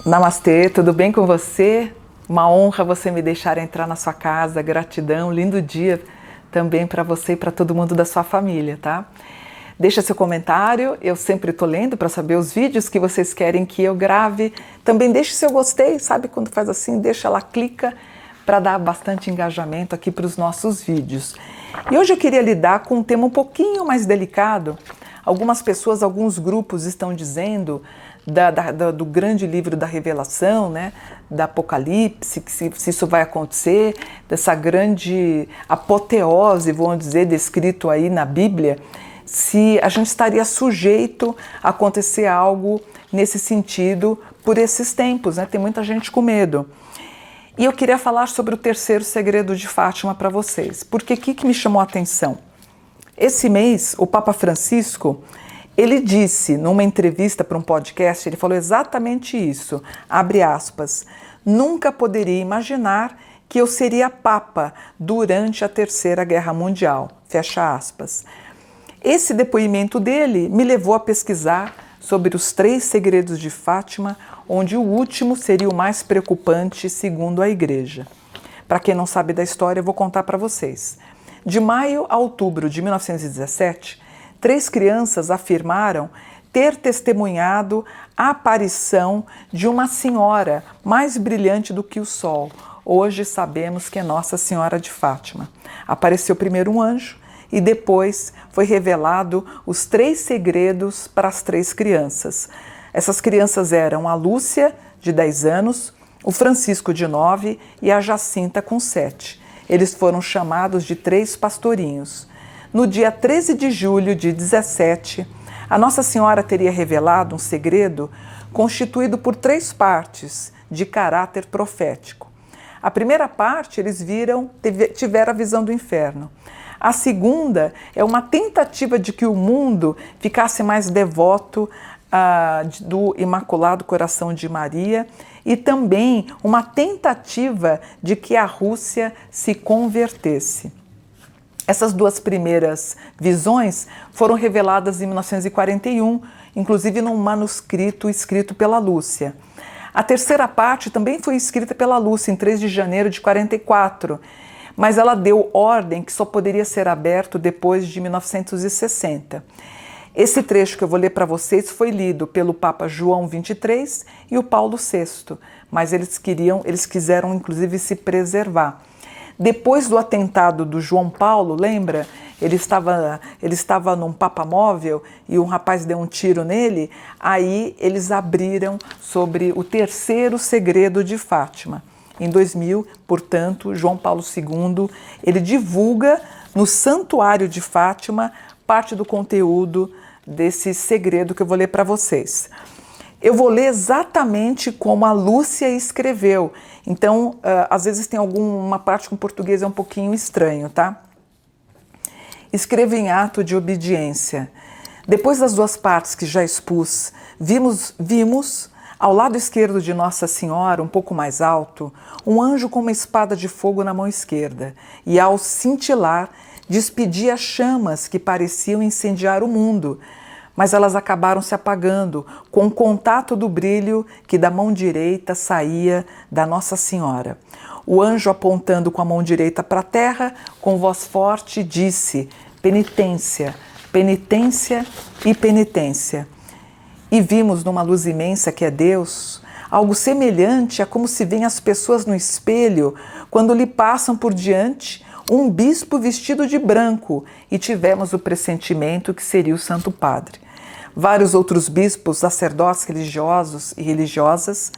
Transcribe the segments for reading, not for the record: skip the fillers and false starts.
Namastê, tudo bem com você? Uma honra você me deixar entrar na sua casa, gratidão, lindo dia também para você e para todo mundo da sua família, tá? Deixa seu comentário, eu sempre estou lendo para saber os vídeos que vocês querem que eu grave. Também deixe seu gostei, sabe quando faz assim, deixa lá, clica para dar bastante engajamento aqui para os nossos vídeos. E hoje eu queria lidar com um tema um pouquinho mais delicado. Algumas pessoas, alguns grupos estão dizendo do grande livro da Revelação, né, da Apocalipse, que se isso vai acontecer, dessa grande apoteose, vamos dizer, descrito aí na Bíblia, se a gente estaria sujeito a acontecer algo nesse sentido por esses tempos, né? Tem muita gente com medo. E eu queria falar sobre o terceiro segredo de Fátima para vocês, porque o que me chamou a atenção? Esse mês, o Papa Francisco, ele disse numa entrevista para um podcast, ele falou exatamente isso, abre aspas, nunca poderia imaginar que eu seria Papa durante a Terceira Guerra Mundial, fecha aspas. Esse depoimento dele me levou a pesquisar sobre os 3 segredos de Fátima, onde o último seria o mais preocupante segundo a Igreja. Para quem não sabe da história, eu vou contar para vocês. De maio a outubro de 1917, 3 crianças afirmaram ter testemunhado a aparição de uma senhora mais brilhante do que o sol. Hoje sabemos que é Nossa Senhora de Fátima. Apareceu primeiro um anjo e depois foi revelado os 3 segredos para as 3 crianças. Essas crianças eram a Lúcia, de 10 anos, o Francisco, de 9 e a Jacinta, com 7. Eles foram chamados de 3 pastorinhos. No dia 13 de julho de 17, a Nossa Senhora teria revelado um segredo constituído por 3 partes de caráter profético. A primeira parte eles tiveram a visão do inferno. A segunda é uma tentativa de que o mundo ficasse mais devoto do Imaculado Coração de Maria e também uma tentativa de que a Rússia se convertesse. Essas 2 primeiras visões foram reveladas em 1941, inclusive num manuscrito escrito pela Lúcia. A terceira parte também foi escrita pela Lúcia em 3 de janeiro de 44, mas ela deu ordem que só poderia ser aberto depois de 1960. Esse trecho que eu vou ler para vocês foi lido pelo Papa João XXIII e o Paulo VI, mas eles quiseram inclusive se preservar. Depois do atentado do João Paulo, lembra? Ele estava num papamóvel e um rapaz deu um tiro nele, aí eles abriram sobre o terceiro segredo de Fátima. Em 2000, portanto, João Paulo II, ele divulga no Santuário de Fátima parte do conteúdo desse segredo que eu vou ler para vocês. Eu vou ler exatamente como a Lúcia escreveu. Então, às vezes tem alguma parte com português é um pouquinho estranho, tá? Escrevo em ato de obediência. Depois das 2 partes que já expus, vimos ao lado esquerdo de Nossa Senhora, um pouco mais alto, um anjo com uma espada de fogo na mão esquerda, e ao cintilar, despedia chamas que pareciam incendiar o mundo, mas elas acabaram se apagando com o contato do brilho que da mão direita saía da Nossa Senhora. O anjo, apontando com a mão direita para a terra, com voz forte, disse: penitência, penitência e penitência. E vimos numa luz imensa que é Deus, algo semelhante a como se veem as pessoas no espelho quando lhe passam por diante um bispo vestido de branco, e tivemos o pressentimento que seria o Santo Padre. Vários outros bispos, sacerdotes religiosos e religiosas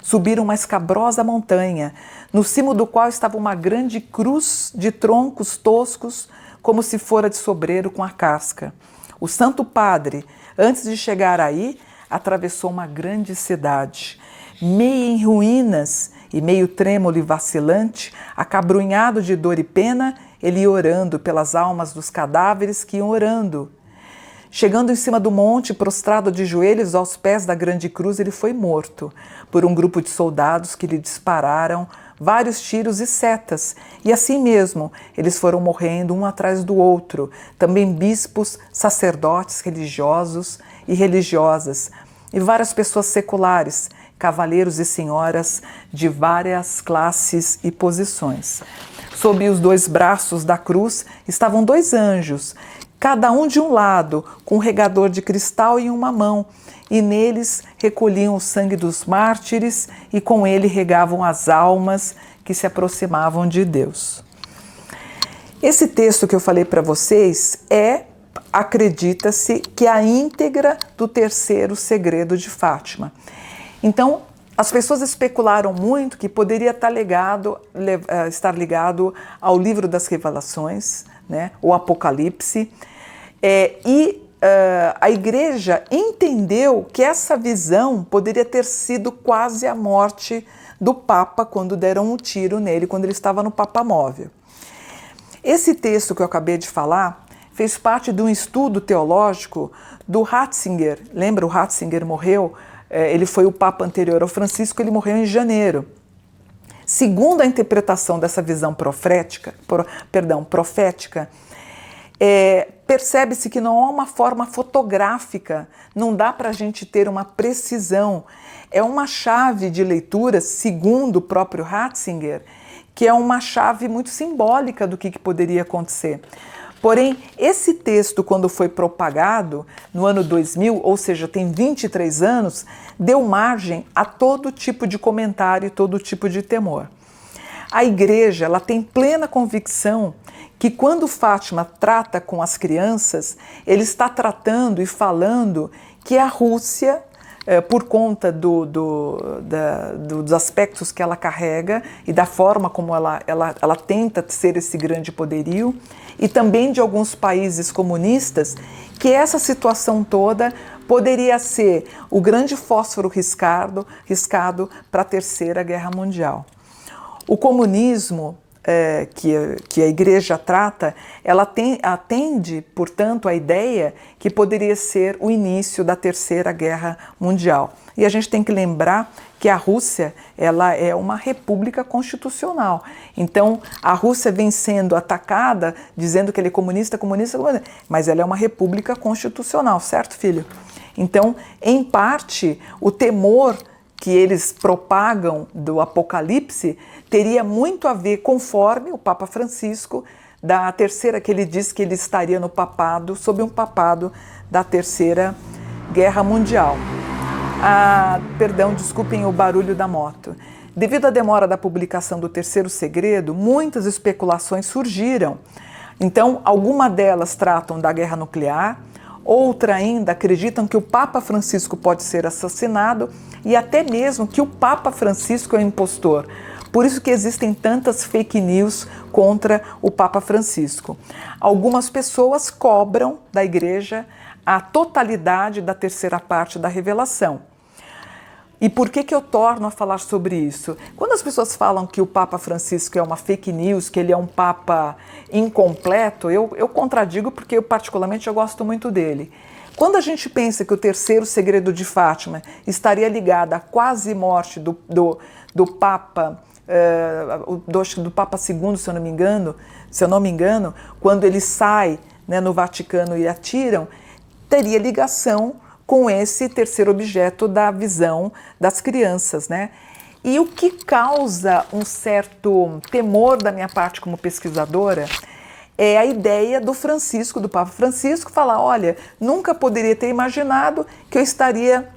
subiram uma escabrosa montanha, no cimo do qual estava uma grande cruz de troncos toscos, como se fora de sobreiro com a casca. O Santo Padre, antes de chegar aí, atravessou uma grande cidade, meio em ruínas e meio trêmulo e vacilante, acabrunhado de dor e pena, ele ia orando pelas almas dos cadáveres que iam orando. Chegando em cima do monte, prostrado de joelhos aos pés da grande cruz, ele foi morto por um grupo de soldados que lhe dispararam vários tiros e setas, e assim mesmo eles foram morrendo um atrás do outro, também bispos, sacerdotes religiosos e religiosas, e várias pessoas seculares cavaleiros e senhoras de várias classes e posições. Sob os dois braços da cruz estavam dois anjos, cada um de um lado, com um regador de cristal em uma mão, e neles recolhiam o sangue dos mártires e com ele regavam as almas que se aproximavam de Deus. Esse texto que eu falei para vocês acredita-se que a íntegra do terceiro segredo de Fátima. Então, as pessoas especularam muito que poderia estar ligado ao livro das Revelações, né, o Apocalipse, a Igreja entendeu que essa visão poderia ter sido quase a morte do Papa quando deram um tiro nele, quando ele estava no papamóvel. Esse texto que eu acabei de falar fez parte de um estudo teológico do Ratzinger. Lembra, o Ratzinger morreu? Ele foi o Papa anterior ao Francisco, ele morreu em janeiro. Segundo a interpretação dessa visão profética, percebe-se que não há uma forma fotográfica, não dá para a gente ter uma precisão. É uma chave de leitura, segundo o próprio Ratzinger, que é uma chave muito simbólica do que poderia acontecer. Porém, esse texto, quando foi propagado no ano 2000, ou seja, tem 23 anos, deu margem a todo tipo de comentário e todo tipo de temor. A Igreja, ela tem plena convicção que quando Fátima trata com as crianças, ele está tratando e falando que a Rússia, por conta dos aspectos que ela carrega e da forma como ela tenta ser esse grande poderio, e também de alguns países comunistas, que essa situação toda poderia ser o grande fósforo riscado para a Terceira Guerra Mundial. O comunismo que a Igreja trata, ela atende, portanto, a ideia que poderia ser o início da Terceira Guerra Mundial. E a gente tem que lembrar que a Rússia, ela é uma república constitucional. Então, a Rússia vem sendo atacada, dizendo que ela é comunista, mas ela é uma república constitucional, certo, filho? Então, em parte, o temor que eles propagam do Apocalipse teria muito a ver, conforme o Papa Francisco, da terceira, que ele diz que ele estaria no papado, sob um papado da Terceira Guerra Mundial. Desculpem o barulho da moto. Devido à demora da publicação do terceiro segredo, muitas especulações surgiram. Então, algumas delas tratam da guerra nuclear, outra ainda acreditam que o Papa Francisco pode ser assassinado e até mesmo que o Papa Francisco é um impostor. Por isso que existem tantas fake news contra o Papa Francisco. Algumas pessoas cobram da Igreja a totalidade da terceira parte da revelação. E por que eu torno a falar sobre isso? Quando as pessoas falam que o Papa Francisco é uma fake news, que ele é um Papa incompleto, eu contradigo porque eu particularmente eu gosto muito dele. Quando a gente pensa que o terceiro segredo de Fátima estaria ligado à quase morte do Papa, do Papa II, se eu não me engano, quando ele sai, né, no Vaticano e atiram, teria ligação com esse terceiro objeto da visão das crianças, né? E o que causa um certo temor da minha parte como pesquisadora é a ideia do Papa Francisco, falar, olha, nunca poderia ter imaginado que eu estaria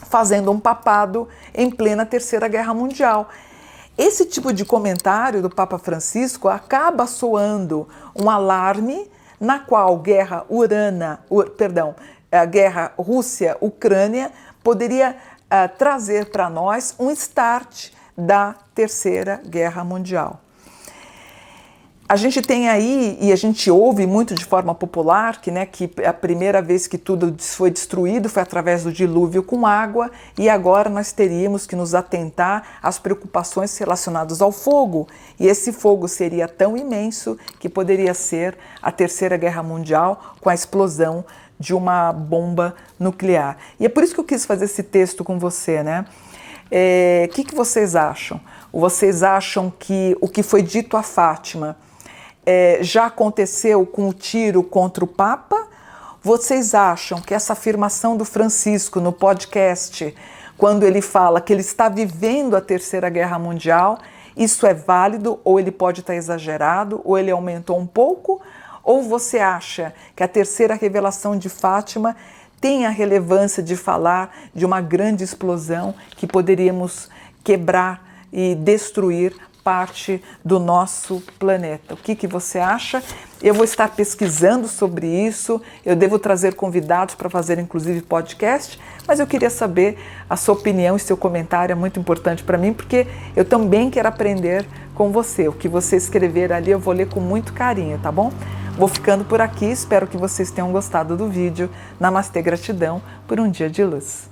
fazendo um papado em plena Terceira Guerra Mundial. Esse tipo de comentário do Papa Francisco acaba soando um alarme na qual a guerra Rússia-Ucrânia poderia trazer para nós um start da Terceira Guerra Mundial. A gente tem aí, e a gente ouve muito de forma popular, que a primeira vez que tudo foi destruído foi através do dilúvio com água, e agora nós teríamos que nos atentar às preocupações relacionadas ao fogo, e esse fogo seria tão imenso que poderia ser a Terceira Guerra Mundial com a explosão de uma bomba nuclear. E é por isso que eu quis fazer esse texto com você, né? O que vocês acham? Vocês acham que o que foi dito a Fátima já aconteceu com o tiro contra o Papa? Vocês acham que essa afirmação do Francisco no podcast, quando ele fala que ele está vivendo a Terceira Guerra Mundial, isso é válido, ou ele pode estar exagerado, ou ele aumentou um pouco, ou você acha que a terceira revelação de Fátima tem a relevância de falar de uma grande explosão que poderíamos quebrar e destruir parte do nosso planeta? O que você acha? Eu vou estar pesquisando sobre isso, eu devo trazer convidados para fazer inclusive podcast, mas eu queria saber a sua opinião e seu comentário, é muito importante para mim, porque eu também quero aprender com você. O que você escrever ali eu vou ler com muito carinho, tá bom? Vou ficando por aqui, espero que vocês tenham gostado do vídeo. Namastê, gratidão por um dia de luz.